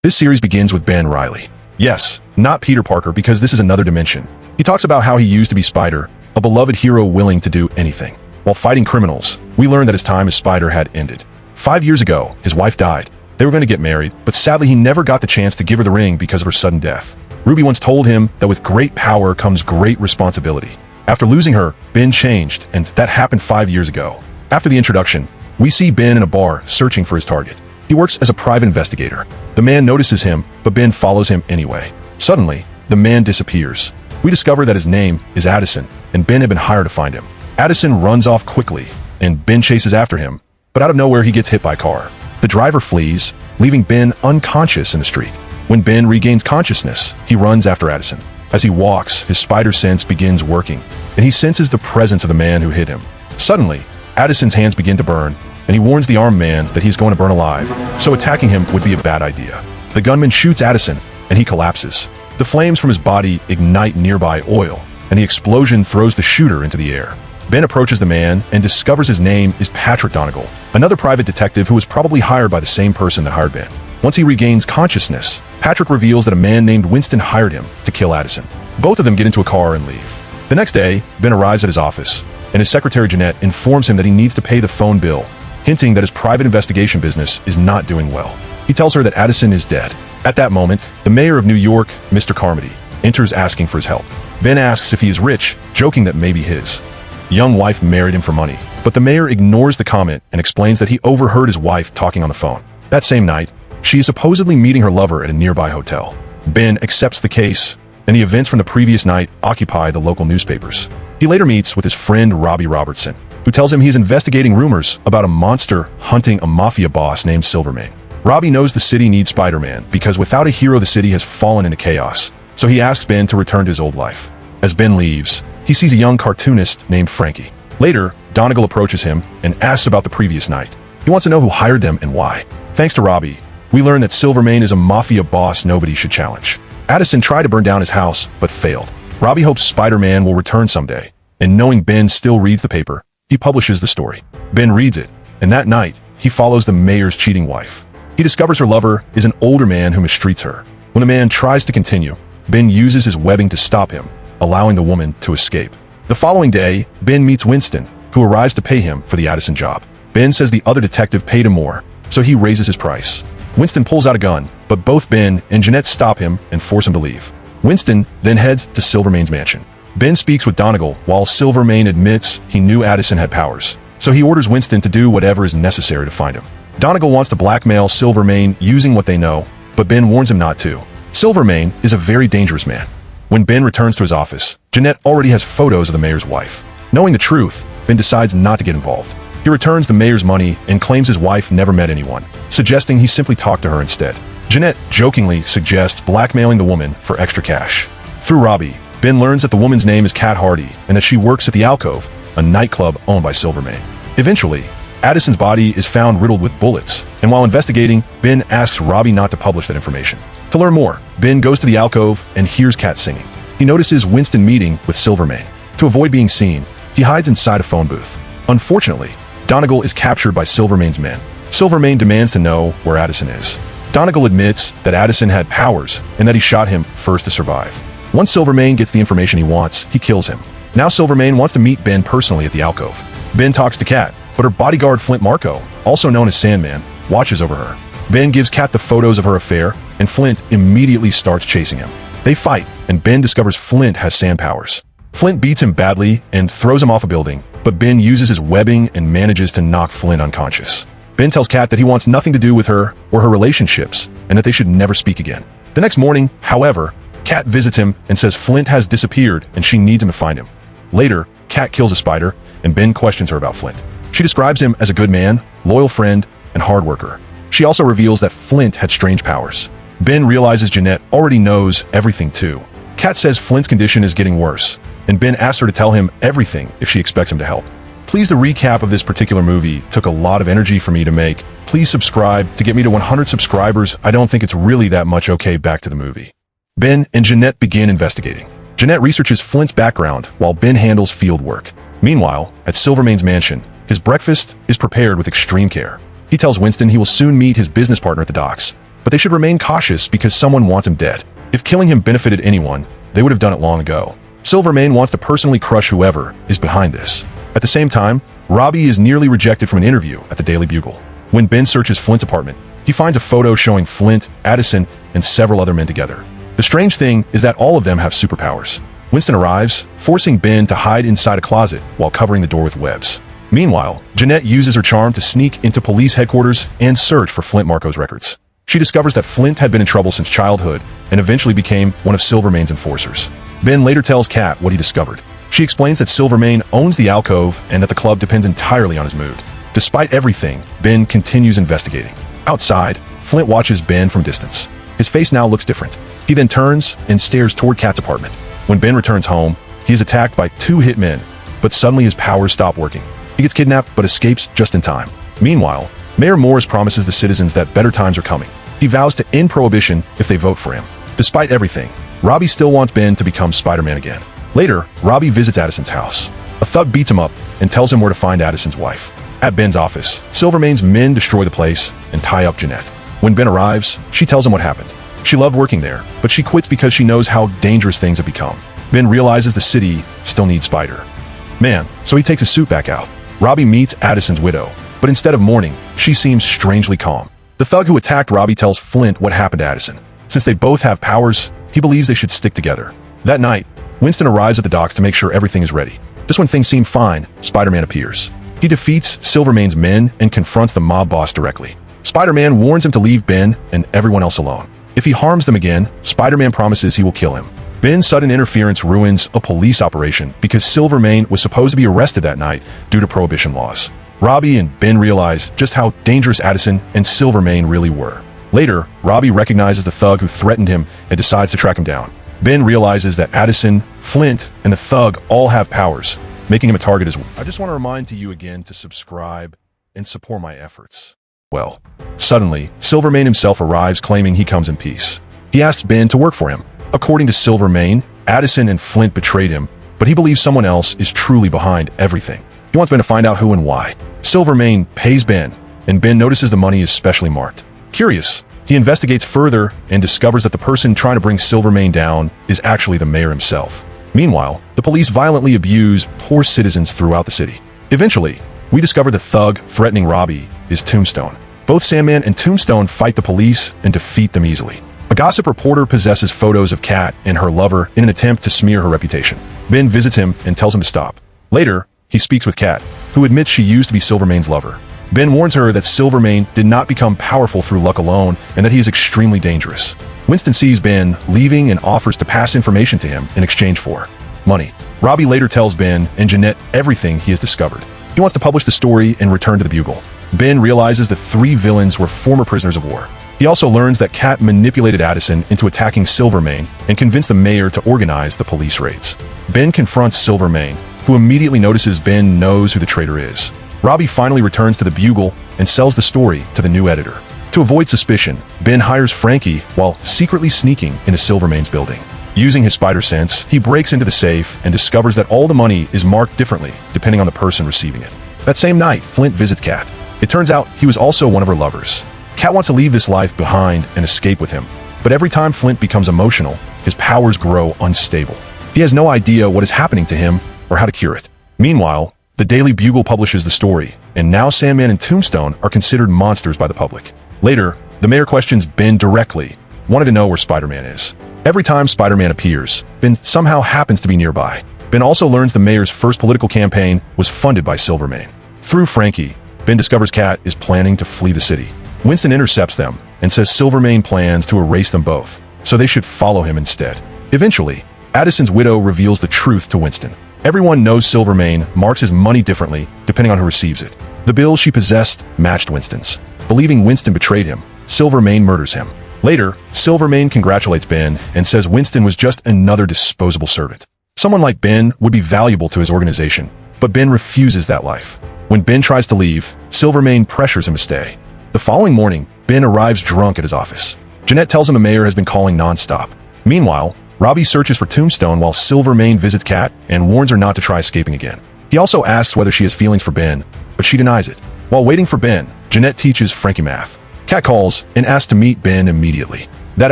This series begins with Ben Reilly. Yes, not Peter Parker, because this is another dimension. He talks about how he used to be Spider, a beloved hero willing to do anything. While fighting criminals, we learn that his time as Spider had ended. 5 years ago, his wife died. They were going to get married, but sadly he never got the chance to give her the ring because of her sudden death. Ruby once told him that with great power comes great responsibility. After losing her, Ben changed, and that happened 5 years ago. After the introduction, we see Ben in a bar searching for his target. He works as a private investigator. The man notices him, but Ben follows him anyway. Suddenly, the man disappears. We discover that his name is Addison, and Ben had been hired to find him. Addison runs off quickly, and Ben chases after him, but out of nowhere he gets hit by a car. The driver flees, leaving Ben unconscious in the street. When Ben regains consciousness, he runs after Addison. As he walks, his spider sense begins working, and he senses the presence of the man who hit him. Suddenly, Addison's hands begin to burn, and he warns the armed man that he's going to burn alive, so attacking him would be a bad idea. The gunman shoots Addison, and he collapses. The flames from his body ignite nearby oil, and the explosion throws the shooter into the air. Ben approaches the man and discovers his name is Patrick Donegal, another private detective who was probably hired by the same person that hired Ben. Once he regains consciousness, Patrick reveals that a man named Winston hired him to kill Addison. Both of them get into a car and leave. The next day, Ben arrives at his office, and his secretary Jeanette informs him that he needs to pay the phone bill, hinting that his private investigation business is not doing well. He tells her that Addison is dead. At that moment, the mayor of New York, Mr. Carmody, enters asking for his help. Ben asks if he is rich, joking that maybe his young wife married him for money, but the mayor ignores the comment and explains that he overheard his wife talking on the phone. That same night, she is supposedly meeting her lover at a nearby hotel. Ben accepts the case, and the events from the previous night occupy the local newspapers. He later meets with his friend Robbie Robertson, who tells him he's investigating rumors about a monster hunting a mafia boss named Silvermane. Robbie knows the city needs Spider-Man because without a hero the city has fallen into chaos, so he asks Ben to return to his old life. As Ben leaves, he sees a young cartoonist named Frankie. Later, Donegal approaches him and asks about the previous night. He wants to know who hired them and why. Thanks to Robbie, we learn that Silvermane is a mafia boss nobody should challenge. Addison tried to burn down his house, but failed. Robbie hopes Spider-Man will return someday, and knowing Ben still reads the paper, he publishes the story. Ben reads it, and that night, he follows the mayor's cheating wife. He discovers her lover is an older man who mistreats her. When the man tries to continue, Ben uses his webbing to stop him, allowing the woman to escape. The following day, Ben meets Winston, who arrives to pay him for the Addison job. Ben says the other detective paid him more, so he raises his price. Winston pulls out a gun, but both Ben and Jeanette stop him and force him to leave. Winston then heads to Silvermane's mansion. Ben speaks with Donegal while Silvermane admits he knew Addison had powers, so he orders Winston to do whatever is necessary to find him. Donegal wants to blackmail Silvermane using what they know, but Ben warns him not to. Silvermane is a very dangerous man. When Ben returns to his office, Jeanette already has photos of the mayor's wife. Knowing the truth, Ben decides not to get involved. He returns the mayor's money and claims his wife never met anyone, suggesting he simply talked to her instead. Jeanette jokingly suggests blackmailing the woman for extra cash. Through Robbie, Ben learns that the woman's name is Cat Hardy and that she works at the Alcove, a nightclub owned by Silvermane. Eventually, Addison's body is found riddled with bullets, and while investigating, Ben asks Robbie not to publish that information. To learn more, Ben goes to the alcove and hears Cat singing. He notices Winston meeting with Silvermane. To avoid being seen, he hides inside a phone booth. Unfortunately, Donegal is captured by Silvermane's men. Silvermane demands to know where Addison is. Donegal admits that Addison had powers and that he shot him first to survive. Once Silvermane gets the information he wants, he kills him. Now Silvermane wants to meet Ben personally at the alcove. Ben talks to Cat, but her bodyguard Flint Marco, also known as Sandman, watches over her. Ben gives Cat the photos of her affair, and Flint immediately starts chasing him. They fight, and Ben discovers Flint has sand powers. Flint beats him badly and throws him off a building, but Ben uses his webbing and manages to knock Flint unconscious. Ben tells Cat that he wants nothing to do with her or her relationships, and that they should never speak again. The next morning, however, Cat visits him and says Flint has disappeared and she needs him to find him. Later, Cat kills a spider, and Ben questions her about Flint. She describes him as a good man, loyal friend, and hard worker. She also reveals that Flint had strange powers. Ben realizes Jeanette already knows everything too. Cat says Flint's condition is getting worse, and Ben asks her to tell him everything if she expects him to help. Please, the recap of this particular movie took a lot of energy for me to make. Please subscribe to get me to 100 subscribers. I don't think it's really that much. Okay, back to the movie. Ben and Jeanette begin investigating. Jeanette researches Flint's background while Ben handles field work. Meanwhile, at Silvermane's mansion, his breakfast is prepared with extreme care. He tells Winston he will soon meet his business partner at the docks. but they should remain cautious because someone wants him dead. If killing him benefited anyone, they would have done it long ago. Silvermane wants to personally crush whoever is behind this. At the same time, Robbie is nearly rejected from an interview at the Daily Bugle. When Ben searches Flint's apartment, he finds a photo showing Flint, Addison, and several other men together. The strange thing is that all of them have superpowers. Winston arrives, forcing Ben to hide inside a closet while covering the door with webs. Meanwhile, Jeanette uses her charm to sneak into police headquarters and search for Flint Marco's records. She discovers that Flint had been in trouble since childhood and eventually became one of Silvermane's enforcers. Ben later tells Kat what he discovered. She explains that Silvermane owns the alcove and that the club depends entirely on his mood. Despite everything, Ben continues investigating. Outside, Flint watches Ben from distance. His face now looks different. He then turns and stares toward Kat's apartment. When Ben returns home, he is attacked by two hitmen, but suddenly his powers stop working. He gets kidnapped but escapes just in time. Meanwhile, Mayor Morris promises the citizens that better times are coming. He vows to end prohibition if they vote for him. Despite everything, Robbie still wants Ben to become Spider-Man again. Later, Robbie visits Addison's house. A thug beats him up and tells him where to find Addison's wife. At Ben's office, Silvermane's men destroy the place and tie up Jeanette. When Ben arrives, she tells him what happened. She loved working there, but she quits because she knows how dangerous things have become. Ben realizes the city still needs Spider-Man, so he takes his suit back out. Robbie meets Addison's widow, but instead of mourning, she seems strangely calm. The thug who attacked Robbie tells Flint what happened to Addison. Since they both have powers, he believes they should stick together. That night, Winston arrives at the docks to make sure everything is ready. Just when things seem fine, Spider-Man appears. He defeats Silvermane's men and confronts the mob boss directly. Spider-Man warns him to leave Ben and everyone else alone. If he harms them again, Spider-Man promises he will kill him. Ben's sudden interference ruins a police operation because Silvermane was supposed to be arrested that night due to prohibition laws. Robbie and Ben realize just how dangerous Addison and Silvermane really were. Later, Robbie recognizes the thug who threatened him and decides to track him down. Ben realizes that Addison, Flint, and the thug all have powers, making him a target as well. I just want to remind you again to subscribe and support my efforts. Well, suddenly, Silvermane himself arrives claiming he comes in peace. He asks Ben to work for him. According to Silvermane, Addison and Flint betrayed him, but he believes someone else is truly behind everything. He wants Ben to find out who and why. Silvermane pays Ben, and Ben notices the money is specially marked. Curious, he investigates further and discovers that the person trying to bring Silvermane down is actually the mayor himself. Meanwhile, the police violently abuse poor citizens throughout the city. Eventually, we discover the thug threatening Robbie is Tombstone. Both Sandman and Tombstone fight the police and defeat them easily. A gossip reporter possesses photos of Kat and her lover in an attempt to smear her reputation. Ben visits him and tells him to stop. Later, he speaks with Kat, who admits she used to be Silvermane's lover. Ben warns her that Silvermane did not become powerful through luck alone and that he is extremely dangerous. Winston sees Ben leaving and offers to pass information to him in exchange for money. Robbie later tells Ben and Jeanette everything he has discovered. He wants to publish the story and return to the Bugle. Ben realizes the three villains were former prisoners of war. He also learns that Kat manipulated Addison into attacking Silvermane and convinced the mayor to organize the police raids. Ben confronts Silvermane, who immediately notices Ben knows who the traitor is. Robbie finally returns to the Bugle and sells the story to the new editor. To avoid suspicion, Ben hires Frankie while secretly sneaking into Silvermane's building. Using his spider sense, he breaks into the safe and discovers that all the money is marked differently depending on the person receiving it. That same night, Flint visits Kat. It turns out he was also one of her lovers. Kat wants to leave this life behind and escape with him, but every time Flint becomes emotional, his powers grow unstable. He has no idea what is happening to him or how to cure it. Meanwhile, the Daily Bugle publishes the story, and now Sandman and Tombstone are considered monsters by the public. Later, the mayor questions Ben directly, wanting to know where Spider-Man is. Every time Spider-Man appears, Ben somehow happens to be nearby. Ben also learns the mayor's first political campaign was funded by Silvermane. Through Frankie, Ben discovers Kat is planning to flee the city. Winston intercepts them and says Silvermane plans to erase them both, so they should follow him instead. Eventually, Addison's widow reveals the truth to Winston. Everyone knows Silvermane marks his money differently depending on who receives it. The bill she possessed matched Winston's. Believing Winston betrayed him, Silvermane murders him. Later, Silvermane congratulates Ben and says Winston was just another disposable servant. Someone like Ben would be valuable to his organization, but Ben refuses that life. When Ben tries to leave, Silvermane pressures him to stay. The following morning, Ben arrives drunk at his office. Jeanette tells him the mayor has been calling non-stop. Meanwhile, Robbie searches for Tombstone while Silvermane visits Kat and warns her not to try escaping again. He also asks whether she has feelings for Ben, but she denies it. While waiting for Ben, Jeanette teaches Frankie math. Kat calls and asks to meet Ben immediately. That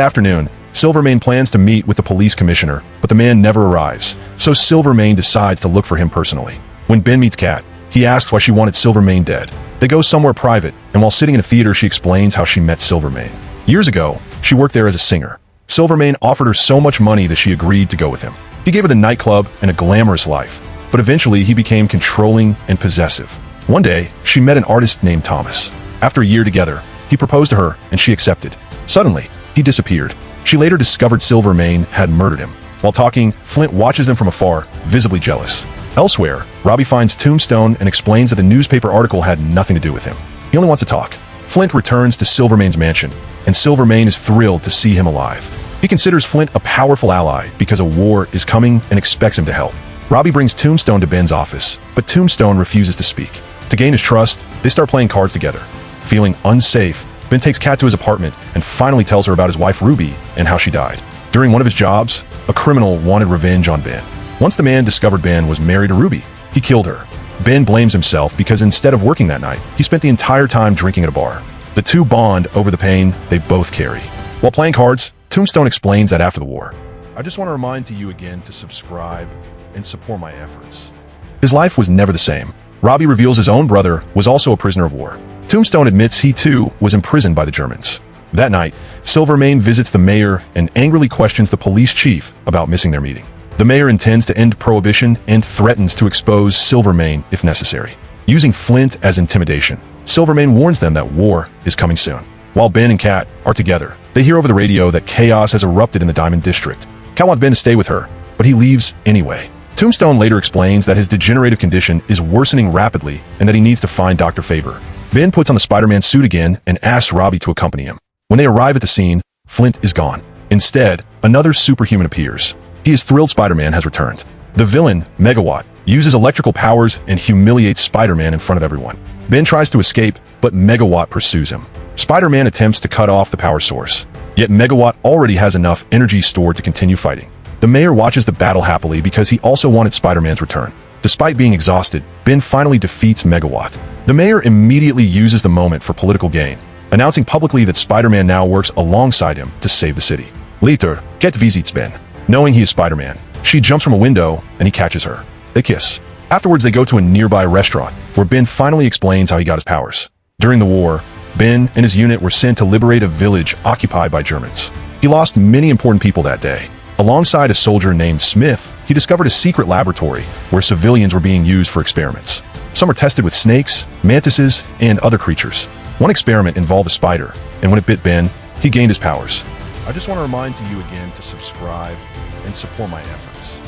afternoon, Silvermane plans to meet with the police commissioner, but the man never arrives, so Silvermane decides to look for him personally. When Ben meets Kat, he asks why she wanted Silvermane dead. They go somewhere private, and while sitting in a theater, she explains how she met Silvermane. Years ago, she worked there as a singer. Silvermane offered her so much money that she agreed to go with him. He gave her the nightclub and a glamorous life, but eventually he became controlling and possessive. One day, she met an artist named Thomas. After a year together, he proposed to her and she accepted. Suddenly, he disappeared. She later discovered Silvermane had murdered him. While talking, Flint watches them from afar, visibly jealous. Elsewhere, Robbie finds Tombstone and explains that the newspaper article had nothing to do with him. He only wants to talk. Flint returns to Silvermane's mansion, and Silvermane is thrilled to see him alive. He considers Flint a powerful ally because a war is coming and expects him to help. Robbie brings Tombstone to Ben's office, but Tombstone refuses to speak. To gain his trust, they start playing cards together. Feeling unsafe, Ben takes Kat to his apartment and finally tells her about his wife Ruby and how she died. During one of his jobs, a criminal wanted revenge on Ben. Once the man discovered Ben was married to Ruby, he killed her. Ben blames himself because instead of working that night, he spent the entire time drinking at a bar. The two bond over the pain they both carry. While playing cards, Tombstone explains that after the war, I just want to remind you again to subscribe and support my efforts. His life was never the same. Robbie reveals his own brother was also a prisoner of war. Tombstone admits he too was imprisoned by the Germans. That night, Silvermane visits the mayor and angrily questions the police chief about missing their meeting. The mayor intends to end prohibition and threatens to expose Silvermane if necessary. Using Flint as intimidation, Silvermane warns them that war is coming soon. While Ben and Kat are together, they hear over the radio that chaos has erupted in the Diamond District. Kat wants Ben to stay with her, but he leaves anyway. Tombstone later explains that his degenerative condition is worsening rapidly and that he needs to find Dr. Faber. Ben puts on the Spider-Man suit again and asks Robbie to accompany him. When they arrive at the scene, Flint is gone. Instead, another superhuman appears. He is thrilled Spider-Man has returned. The villain, Megawatt, uses electrical powers and humiliates Spider-Man in front of everyone. Ben tries to escape, but Megawatt pursues him. Spider-Man attempts to cut off the power source, yet Megawatt already has enough energy stored to continue fighting. The mayor watches the battle happily because he also wanted Spider-Man's return. Despite being exhausted, Ben finally defeats Megawatt. The mayor immediately uses the moment for political gain, announcing publicly that Spider-Man now works alongside him to save the city. Later, Kat visits Ben. Knowing he is Spider-Man, she jumps from a window and he catches her. They kiss. Afterwards, they go to a nearby restaurant where Ben finally explains how he got his powers. During the war, Ben and his unit were sent to liberate a village occupied by Germans. He lost many important people that day. Alongside a soldier named Smith, he discovered a secret laboratory where civilians were being used for experiments. Some were tested with snakes, mantises, and other creatures. One experiment involved a spider, and when it bit Ben, he gained his powers. I just want to remind you again to subscribe and support my efforts.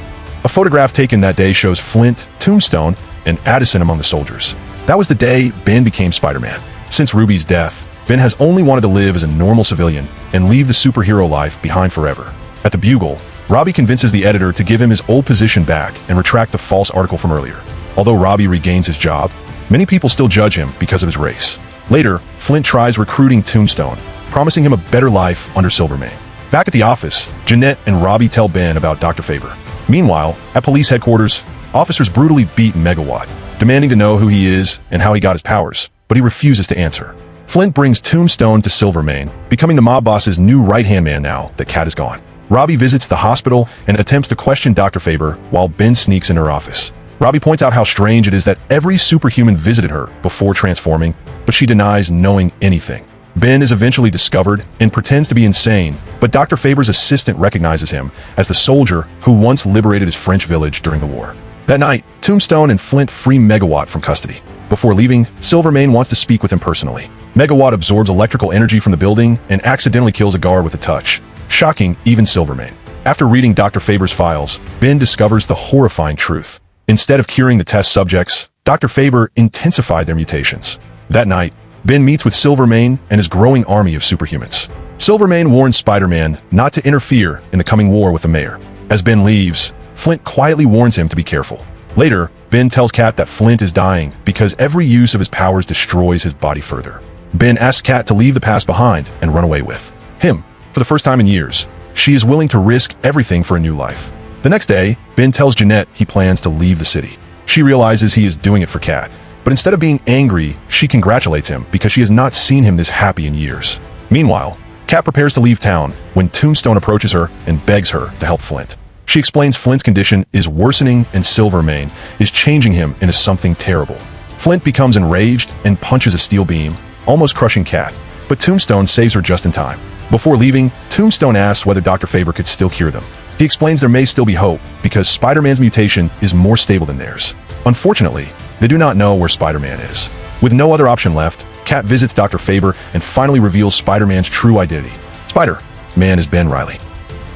A photograph taken that day shows Flint, Tombstone, and Addison among the soldiers. That was the day Ben became Spider-Man. Since Ruby's death, Ben has only wanted to live as a normal civilian and leave the superhero life behind forever. At the Bugle, Robbie convinces the editor to give him his old position back and retract the false article from earlier. Although Robbie regains his job, many people still judge him because of his race. Later, Flint tries recruiting Tombstone, promising him a better life under Silvermane. Back at the office, Jeanette and Robbie tell Ben about Dr. Faber. Meanwhile, at police headquarters, officers brutally beat Megawatt, demanding to know who he is and how he got his powers, but he refuses to answer. Flint brings Tombstone to Silvermane, becoming the mob boss's new right-hand man now that Kat is gone. Robbie visits the hospital and attempts to question Dr. Faber while Ben sneaks in her office. Robbie points out how strange it is that every superhuman visited her before transforming, but she denies knowing anything. Ben is eventually discovered and pretends to be insane, but Dr. Faber's assistant recognizes him as the soldier who once liberated his French village during the war. That night, Tombstone and Flint free Megawatt from custody. Before leaving, Silvermane wants to speak with him personally. Megawatt absorbs electrical energy from the building and accidentally kills a guard with a touch, shocking even Silvermane. After reading Dr. Faber's files, Ben discovers the horrifying truth. Instead of curing the test subjects, Dr. Faber intensified their mutations. That night, Ben meets with Silvermane and his growing army of superhumans. Silvermane warns Spider-Man not to interfere in the coming war with the mayor. As Ben leaves, Flint quietly warns him to be careful. Later, Ben tells Kat that Flint is dying because every use of his powers destroys his body further. Ben asks Kat to leave the past behind and run away with him. For the first time in years, she is willing to risk everything for a new life. The next day, Ben tells Jeanette he plans to leave the city. She realizes he is doing it for Kat, But instead of being angry, she congratulates him because she has not seen him this happy in years. Meanwhile, Kat prepares to leave town when Tombstone approaches her and begs her to help Flint. She explains Flint's condition is worsening and Silvermane is changing him into something terrible. Flint becomes enraged and punches a steel beam, almost crushing Kat, but Tombstone saves her just in time. Before leaving, Tombstone asks whether Dr. Faber could still cure them. He explains there may still be hope because Spider-Man's mutation is more stable than theirs. Unfortunately, they do not know where Spider-Man is. With no other option left, Kat visits Dr. Faber and finally reveals Spider-Man's true identity. Spider-Man is Ben Reilly.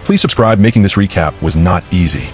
Please subscribe, making this recap was not easy.